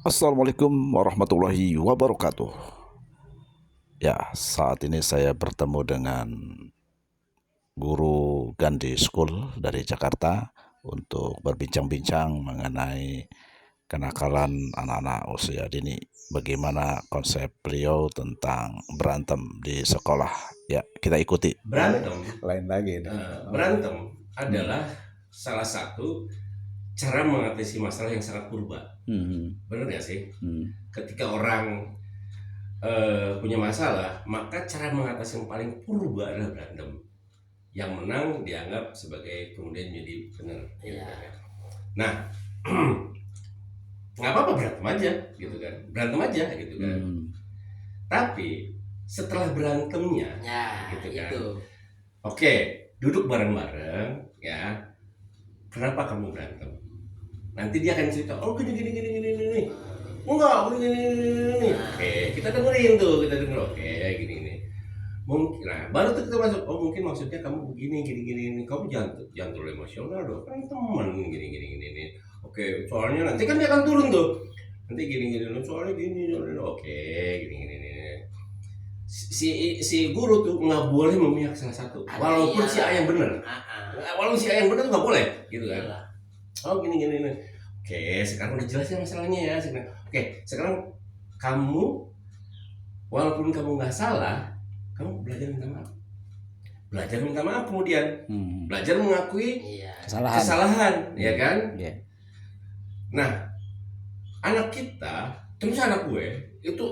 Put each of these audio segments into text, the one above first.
Assalamualaikum warahmatullahi wabarakatuh. Ya, saat ini saya bertemu dengan guru Gandhi School dari Jakarta untuk berbincang-bincang mengenai kenakalan anak-anak usia dini. Bagaimana konsep beliau tentang berantem di sekolah? Ya, kita ikuti. Berantem, Lain lagi. berantem adalah salah satu cara mengatasi masalah yang sangat purba. Bener nggak sih? Ketika orang punya masalah, maka cara mengatasi yang paling purba adalah berantem. Yang menang dianggap sebagai kemudian jadi benar. Gitu kan. Nah, nggak apa-apa berantem aja, gitu kan? Berantem aja, gitu kan? Tapi setelah berantemnya, gitu kan? Oke, duduk bareng-bareng, ya. Kenapa kamu berantem? Nanti dia akan cerita, oh gini. Enggak, gini. Oke, kita dengerin tuh, kita denger. Oke, gini. Mungkin, nah baru tuh kita masuk. Oh mungkin maksudnya kamu gini. Kamu jangan terlalu emosional dong. Kan teman gini. Oke, soalnya nanti kan dia akan turun tuh. Nanti gini. Soalnya gini. Oke, gini. Si guru tuh nggak boleh memihak salah satu, walaupun si A yang benar. Walaupun si A yang benar nggak boleh, gitu kan? Oh gini. Oke, sekarang udah jelas ya masalahnya ya. Oke, sekarang kamu, walaupun kamu nggak salah, kamu belajar minta maaf. Belajar minta maaf kemudian. Belajar mengakui kesalahan, ya kan? Nah, anak kita, terus anak gue, itu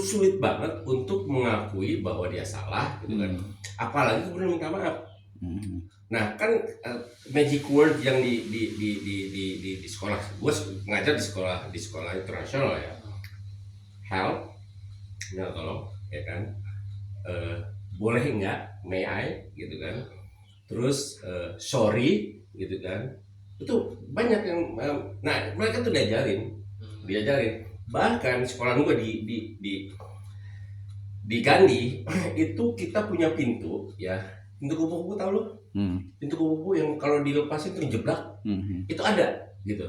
sulit banget untuk mengakui bahwa dia salah, gitu kan? Apalagi kemudian minta maaf. Nah kan magic word yang di sekolah, gue ngajar di sekolah internasional ya, help, ya tolong, ya kan, boleh enggak, may I, gitu kan, terus sorry, gitu kan, itu banyak yang, nah mereka tuh diajarin, bahkan sekolah gue di Gandhi itu kita punya pintu, ya, pintu kupu-kupu tahu lo? Pintu kupu-kupu yang kalau dilepasin tuh jeblak, itu ada, gitu.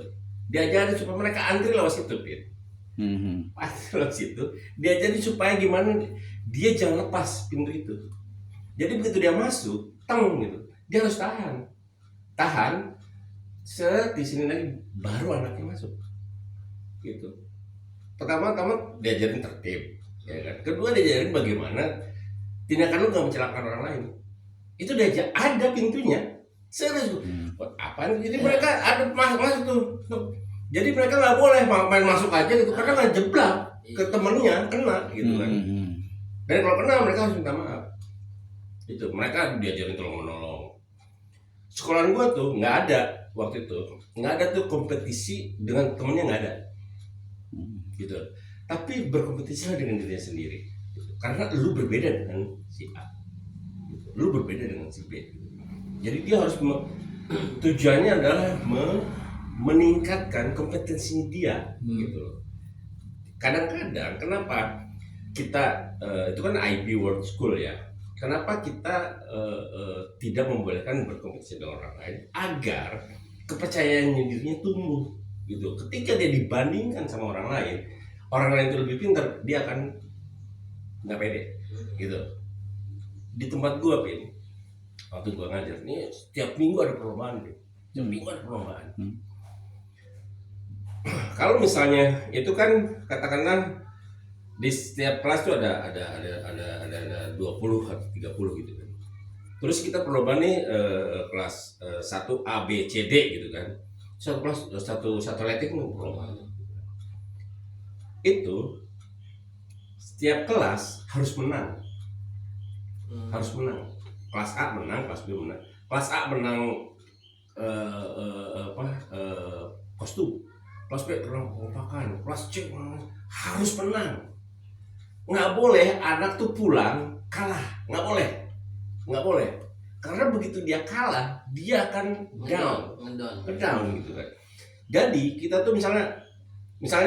Diajarin supaya mereka antri lewat situ, lewat situ. Diajarin supaya gimana dia jangan lepas pintu itu. Jadi begitu dia masuk, gitu, dia harus tahan. Di sini lagi baru anaknya masuk, gitu. Pertama-tama diajarin tertib, ya kan. Kedua diajarin bagaimana tindakan lu gak mencelakakan orang lain. Itu diajak, ada pintunya. Serius. Apaan? Jadi mereka ada masuk tuh. Jadi mereka nggak boleh main masuk aja gitu, karena nggak jeblak ke temennya, kena gitu kan. Dan kalau kena mereka harus minta maaf. Itu mereka diajarin tolong menolong. Sekolahan gua tuh nggak ada waktu itu, nggak ada tuh kompetisi dengan temennya, nggak ada. Gitu. Tapi berkompetisilah dengan dirinya sendiri. Gitu. Karena lu berbeda dengan si A. Gitu. Lu berbeda dengan si B. Jadi dia harus tujuannya adalah meningkatkan kompetensinya dia, gitu. Kadang-kadang kenapa kita itu kan IB World School ya. Kenapa kita tidak membolehkan berkompetisi dengan orang lain agar kepercayaan dirinya tumbuh, gitu. Ketika dia dibandingkan sama orang lain itu lebih pintar, dia akan nggak pede, gitu. Di tempat gua, waktu gua ngajar nih, setiap minggu ada perlombaan, Kalau misalnya itu kan katakanlah di setiap kelas tuh ada 20 atau 30 gitu kan. Terus kita perlombaan nih kelas 1 A B C D gitu kan. Satu kelas satu letik perlombaan. Itu setiap kelas harus menang. Kelas A menang, kelas B menang. Kelas A menang kostum, kelas B menang pengompakan, kelas C harus menang. Nggak boleh anak tuh pulang kalah, nggak boleh. Karena begitu dia kalah, dia akan down gitu kan. Jadi kita tuh misalnya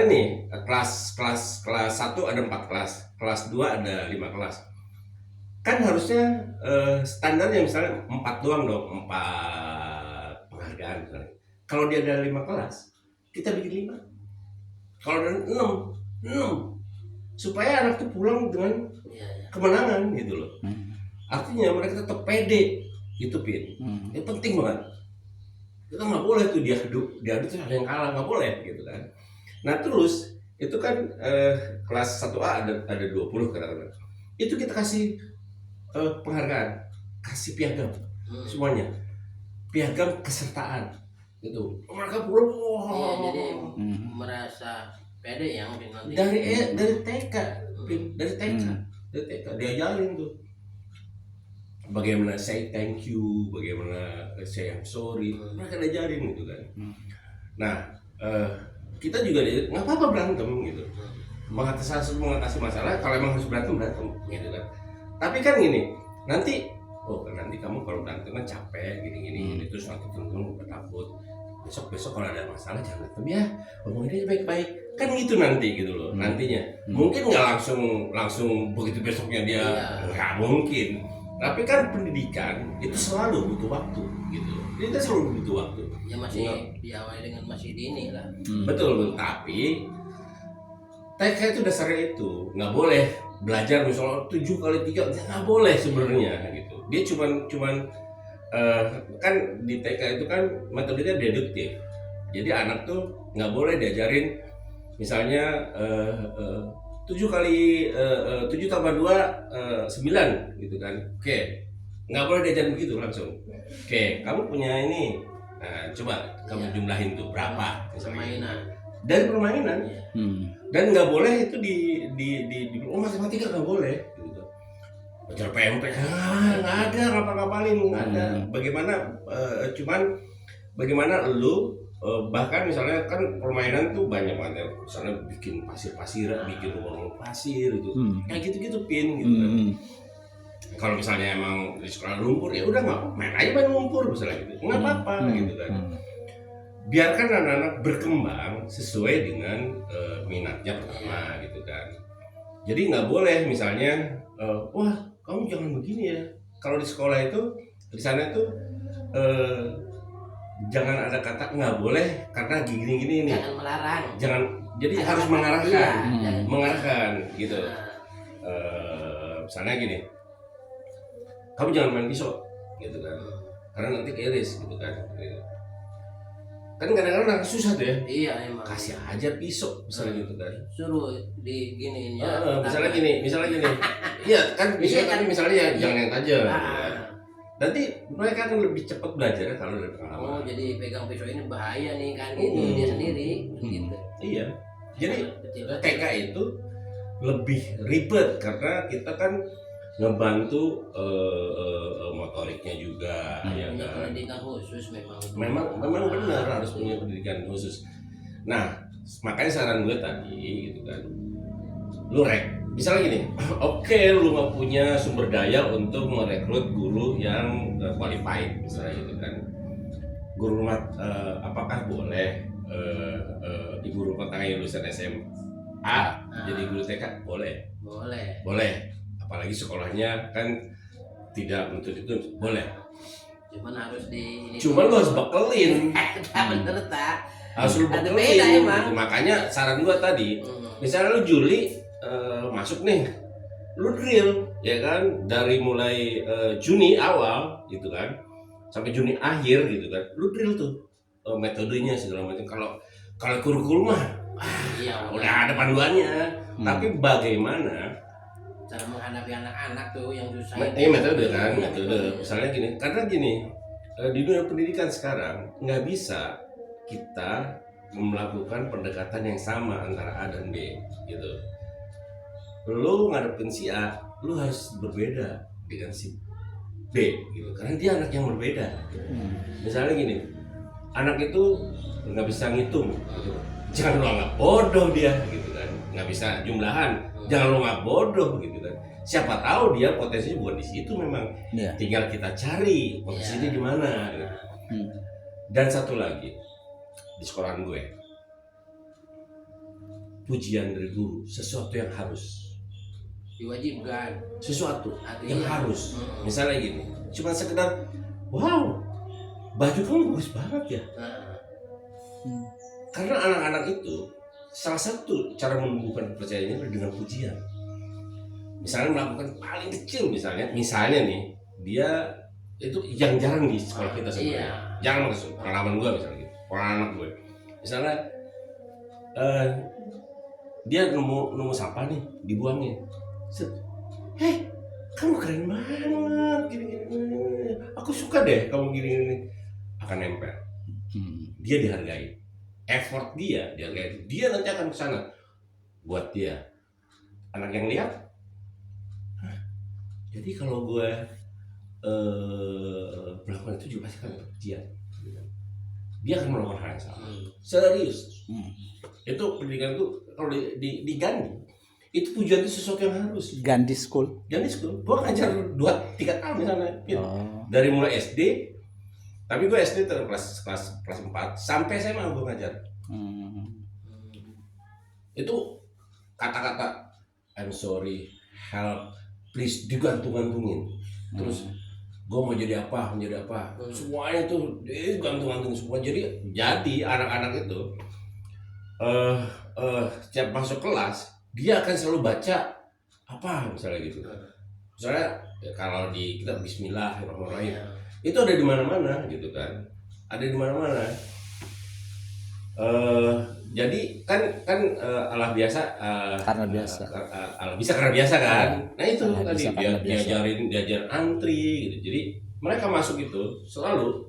nih kelas 1 ada 4 kelas, kelas 2 ada 5 kelas. Kan harusnya standarnya misalnya 4 doang dong, 4 penghargaan misalnya. Kalau dia ada 5 kelas, kita bikin 5. Kalau dari 6 supaya anak tuh pulang dengan kemenangan gitu loh. Artinya mereka tetap pede gitu, Pin. Itu penting banget. Kita nggak boleh tuh diadu tuh ada yang kalah, nggak boleh gitu kan. Nah terus itu kan kelas 1A ada 20 katakanlah. Itu kita kasih penghargaan, kasih piagam semuanya, piagam kesertaan gitu. Mereka pulang, jadi merasa pede yang nanti dari TK, dari TK diajarin tuh bagaimana say thank you, bagaimana say I'm sorry, mereka diajarin gitu kan. Nah kita juga nggak apa-apa berantem gitu, mengatasi masalah. Kalau emang harus berantem gitu kan. Tapi kan gini, nanti kamu kalau berantem kan capek gini terus nanti temen-temen takut. Besok kalau ada masalah jangan berantem ya, ngomongin aja baik-baik kan gitu nanti gitu loh. Nantinya mungkin nggak langsung begitu besoknya dia nggak mungkin, tapi kan pendidikan itu selalu butuh waktu gitu. Kita selalu butuh waktu ya, masih diawali dengan masih dini lah. Betul, tapi TK itu dasarnya itu nggak boleh belajar misalnya 7 kali 3 nggak boleh sebenarnya gitu. Dia cuman kan di TK itu kan metodenya deduktif. Jadi anak tuh nggak boleh diajarin misalnya 7 kali 7 tambah 2 9 gitu kan. Oke, nggak boleh diajarin begitu langsung. Oke, kamu punya ini, nah coba kamu jumlahin tuh berapa Permainan. Dari permainan. Dan nggak boleh itu di matematika nggak boleh gitu. Belajar PMP nggak ada, ngapa-ngapalin nggak ada. Bagaimana lu bahkan misalnya kan permainan tuh banyak banget ya. Misalnya bikin pasir-pasiran, bikin rumah pasir gitu, kayak gitu-gitu Pin gitu kan. Kalau misalnya emang di sekolah lumpur ya udah nggak main aja main lumpur misalnya gitu, nggak apa-apa gitu kan. Biarkan anak-anak berkembang sesuai dengan minatnya pertama gitu kan. Jadi nggak boleh misalnya wah kamu jangan begini ya. Kalau di sekolah itu di sana itu jangan ada kata nggak boleh karena gini nih. Jangan melarang. Jadi harus mengarahkan gitu. Misalnya gini, kamu jangan main pisau gitu kan, karena nanti keiris gitu kan. Kan kadang-kadang susah tuh ya. Iya emang. Kasih aja pisau misalnya gitu kan. Suruh diginiin ya. Misalnya gini. Iya kan pisau kan misalnya jangan yang tajam. Ya. Nanti mereka akan lebih cepat belajar kalau dari pengalaman. Oh jadi pegang pisau ini bahaya nih kan gitu dia sendiri gitu. Iya. Jadi TK itu lebih ribet karena kita kan ngebantu motoriknya juga. Ya, punya pendidikan khusus memang benar harus punya pendidikan khusus. Nah makanya saran gue tadi gitu kan, lu misalnya gini, oke, lu nggak punya sumber daya untuk merekrut guru yang qualified misalnya gitu kan, guru rumah apakah boleh ibu rumah tangga yang lulusan SMA jadi guru TK? Boleh, apalagi sekolahnya kan tidak menuntut itu, boleh. Cuman harus lu harus bekelin. Bener tak? Harus lu bekelin. Gitu. Makanya saran gua tadi, misalnya lu Juli masuk nih, lu drill ya kan dari mulai Juni awal gitu kan sampai Juni akhir gitu kan, lu drill tuh metodenya segala macam. Kalau kurikulum mah udah ada panduannya, tapi bagaimana cara menghadapi anak-anak tuh yang susah. Metode kan, metode. Misalnya gini, karena gini di dunia pendidikan sekarang nggak bisa kita melakukan pendekatan yang sama antara A dan B gitu. Lu ngadepin si A, lu harus berbeda dengan si B gitu, karena dia anak yang berbeda. Misalnya gini, anak itu nggak bisa ngitung, gitu. Jangan lu anggap bodoh dia gitu kan, nggak bisa jumlahan, jangan lu anggap bodoh gitu kan. Siapa tahu dia potensinya bukan di situ memang, tinggal kita cari potensinya di mana. Gitu. Dan satu lagi di sekolahan gue, pujian dari guru sesuatu yang harus diwajibkan, sesuatu yang harus. Misalnya gini, cuma sekedar wow baju kamu bagus banget ya. Karena anak-anak itu salah satu cara menumbuhkan kepercayaannya adalah dengan pujian. Misalnya melakukan paling kecil, misalnya nih dia itu yang jarang di sekolah kita sebenarnya. Jarang masuk pengalaman gue misalnya gitu, pengalaman anak gue. Misalnya dia nemu sampah nih, dibuangin. Kamu keren banget, gini. Aku suka deh kamu gini. Akan nempel. Dia dihargai. Effort dia dihargai. Dia nanti akan kesana. Buat dia. Anak yang lihat, jadi kalau gue melakukan itu juga pasti akan pujian. Dia akan melakukan hal yang sama. Serius. Itu pendidikan itu kalau di Gandhi, itu pujian itu sesuatu yang harus. Gandhi School. Gue ngajar 2-3 tahun di sana. Dari mulai SD, tapi gue SD kelas 4 sampai SMA gue ngajar. Itu kata-kata I'm sorry, help, please digantung-gantungin. Terus gue mau jadi apa, semuanya tuh digantung-gantung semua. Jadi anak-anak itu setiap masuk kelas dia akan selalu baca apa misalnya gitu. Misalnya ya, kalau di kitab Bismillahirrahmanirrahim itu ada di mana-mana gitu kan, ada di mana-mana. Jadi kan Allah biasa Karena biasa. Allah bisa karena biasa kan. Nah itu Allah tadi bisa diajarin antri gitu. Jadi mereka masuk itu selalu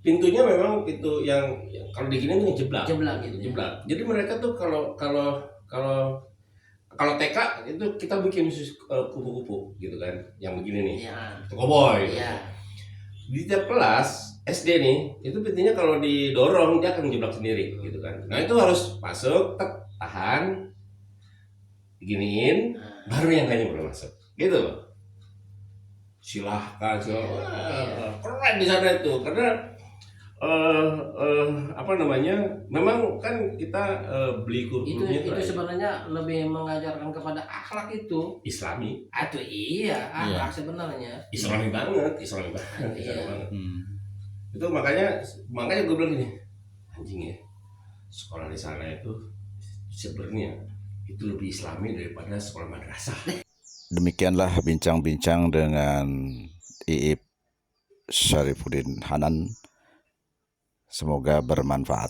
pintunya memang pintu yang kalau di sini tuh jeblak gitu. Jadi mereka tuh kalau TK itu kita bikin kupu-kupu gitu kan, yang begini nih, koboi. Gitu. Di tiap kelas SD nih, itu pintunya kalau didorong dia akan jeblak sendiri gitu kan. Nah itu harus masuk, tahan, diginiin, baru yang lainnya boleh masuk, gitu loh. Silahkan. Keren di sana itu, karena memang kan kita beli kurikulumnya itu sebenarnya lebih mengajarkan kepada akhlak itu Islami. Atau akhlak sebenarnya Islami banget. Itu makanya gue bilang gini, anjing ya, sekolah di sana itu sebenarnya itu lebih Islami daripada sekolah madrasah. Demikianlah bincang-bincang dengan Iip Syarifuddin Hanan. Semoga bermanfaat.